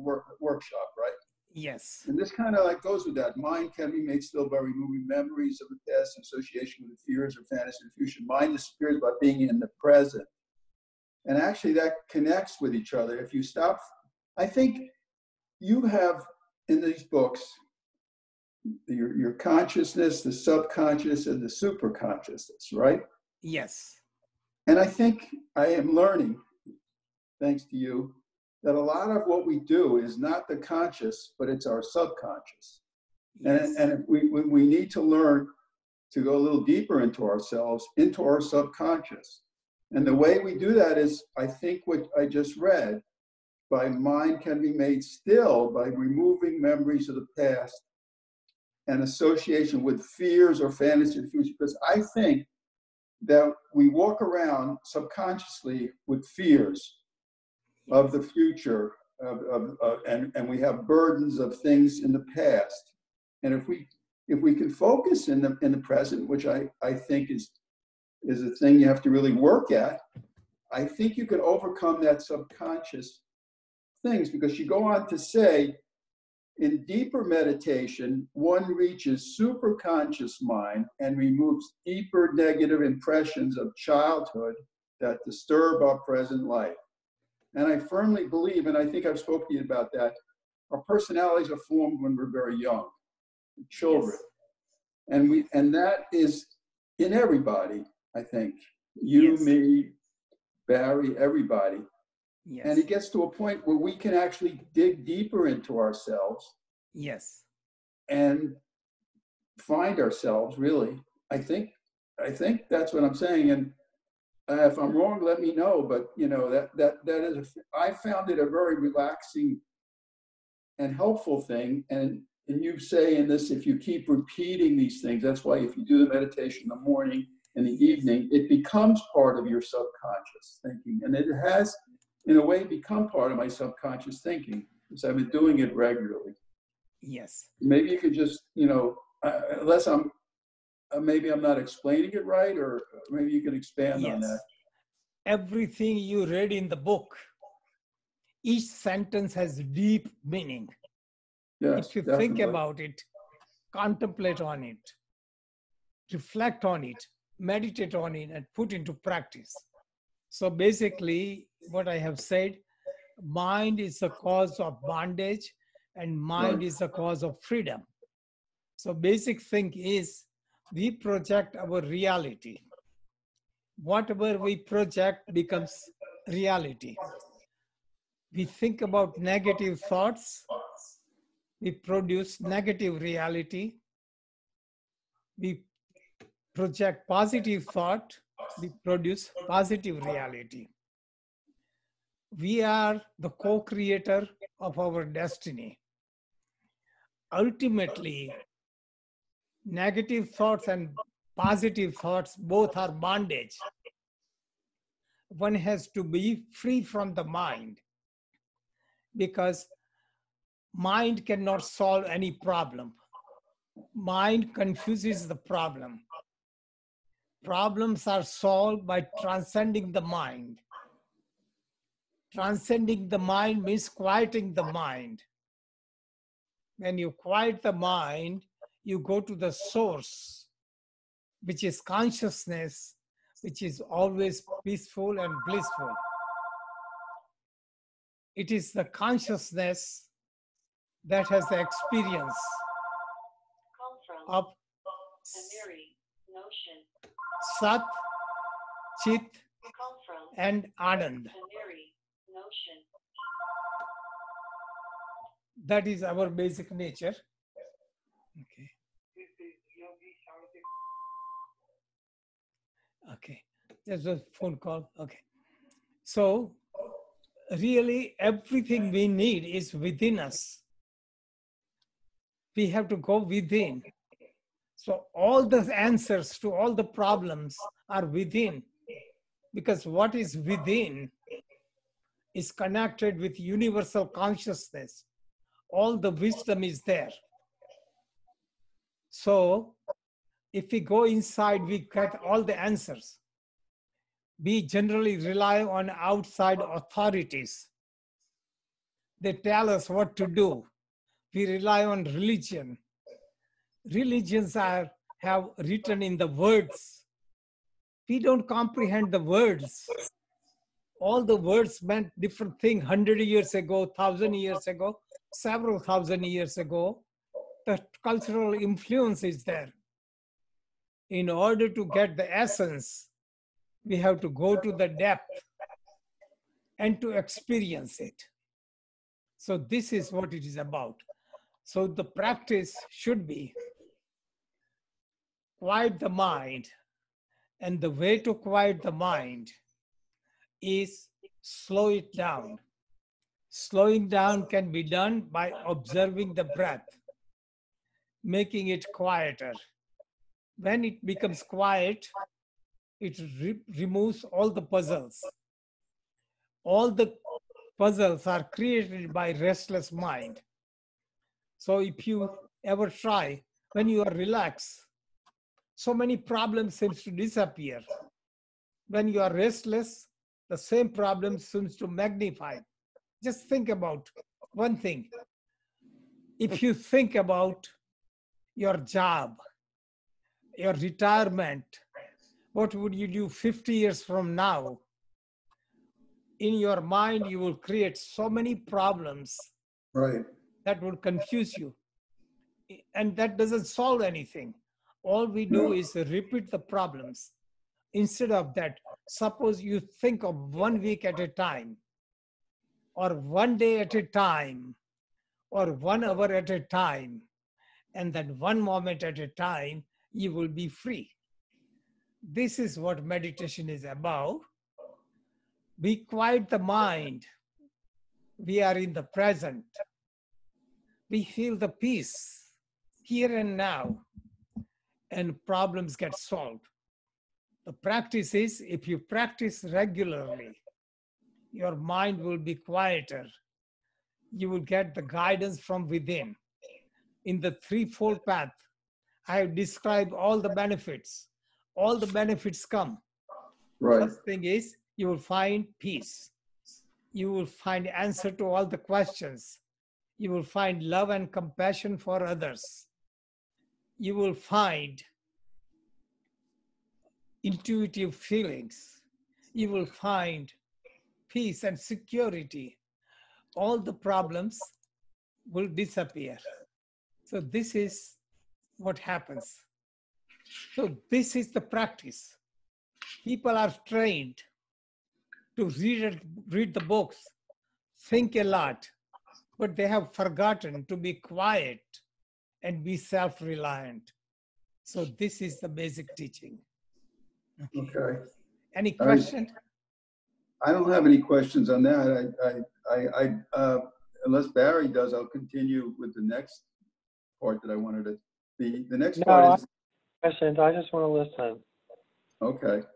workshop, right? Yes. And this kind of like goes with that. Mind can be made still by removing memories of the past in association with the fears or fantasy of the future. Mind disappears by being in the present. And actually that connects with each other. If you stop, I think you have in these books, your consciousness, the subconscious, and the superconsciousness, right? Yes. And I think I am learning, thanks to you, that a lot of what we do is not the conscious, but it's our subconscious. Yes. And we need to learn to go a little deeper into ourselves, into our subconscious. And the way we do that is, I think what I just read, by mind can be made still by removing memories of the past and association with fears or fantasy of the future. Because I think that we walk around subconsciously with fears of the future, and we have burdens of things in the past. And if we can focus in the present, which I think is a thing you have to really work at, I think you can overcome that subconscious things, because you go on to say, in deeper meditation, one reaches superconscious mind and removes deeper negative impressions of childhood that disturb our present life. And I firmly believe, and I think I've spoken to you about that, our personalities are formed when we're very young, children. Yes. And that is in everybody, I think. You, yes. Me, Barry, everybody. Yes. And it gets to a point where we can actually dig deeper into ourselves. Yes. And find ourselves, really. I think that's what I'm saying. And if I'm wrong, let me know. But you know, that is I found it a very relaxing and helpful thing. And you say in this, if you keep repeating these things, that's why if you do the meditation in the morning and the evening, it becomes part of your subconscious thinking. And it has, in a way, become part of my subconscious thinking, because I've been doing it regularly. Yes. Maybe you could just, you know, unless maybe I'm not explaining it right, or maybe you can expand on that. Everything you read in the book, each sentence has deep meaning. Yes, if you definitely. Think about it, contemplate on it, reflect on it, meditate on it, and put into practice. So basically, what I have said, mind is the cause of bondage and mind is the cause of freedom. So basic thing is, we project our reality. Whatever we project becomes reality. We think about negative thoughts, we produce negative reality. We project positive thought, we produce positive reality. We are the co-creator of our destiny. Ultimately, negative thoughts and positive thoughts both are bondage. One has to be free from the mind, because mind cannot solve any problem. Mind confuses the problem. Problems are solved by transcending the mind. Transcending the mind means quieting the mind. When you quiet the mind, you go to the source, which is consciousness, which is always peaceful and blissful. It is the consciousness that has the experience of Sat, Chit, and Anand. That is our basic nature. Okay. Okay. There's a phone call. Okay. So, really, everything we need is within us. We have to go within. So all the answers to all the problems are within, because what is within is connected with universal consciousness. All the wisdom is there. So if we go inside, we get all the answers. We generally rely on outside authorities. They tell us what to do. We rely on religion. Religions have written in the words. We don't comprehend the words. All the words meant different things 100 years ago, 1,000 years ago, several thousand years ago. The cultural influence is there. In order to get the essence, we have to go to the depth and to experience it. So this is what it is about. So the practice should be quiet the mind. And the way to quiet the mind is slow it down. Slowing down can be done by observing the breath, making it quieter. When it becomes quiet, it removes all the puzzles. All the puzzles are created by restless mind. So if you ever try, when you are relaxed, so many problems seems to disappear. When you are restless, the same problem seems to magnify. Just think about one thing. If you think about your job, your retirement, what would you do 50 years from now? In your mind, you will create so many problems Right. that will confuse you. And that doesn't solve anything. All we do is repeat the problems. Instead of that, suppose you think of 1 week at a time, or 1 day at a time, or 1 hour at a time, and then 1 moment at a time, you will be free. This is what meditation is about. We quiet the mind. We are in the present. We feel the peace here and now, and problems get solved. The practice is, if you practice regularly, your mind will be quieter. You will get the guidance from within. In the threefold path, I have described all the benefits. All the benefits come. Right. First thing is, you will find peace. You will find answer to all the questions. You will find love and compassion for others. You will find intuitive feelings. You will find peace and security. All the problems will disappear. So this is what happens. So this is the practice. People are trained to read the books, think a lot, but they have forgotten to be quiet and be self-reliant. So this is the basic teaching. Okay. Any question? I don't have any questions on that. Unless Barry does, I'll continue with the next part that I wanted to. The next part is. Questions. I just want to listen. Okay.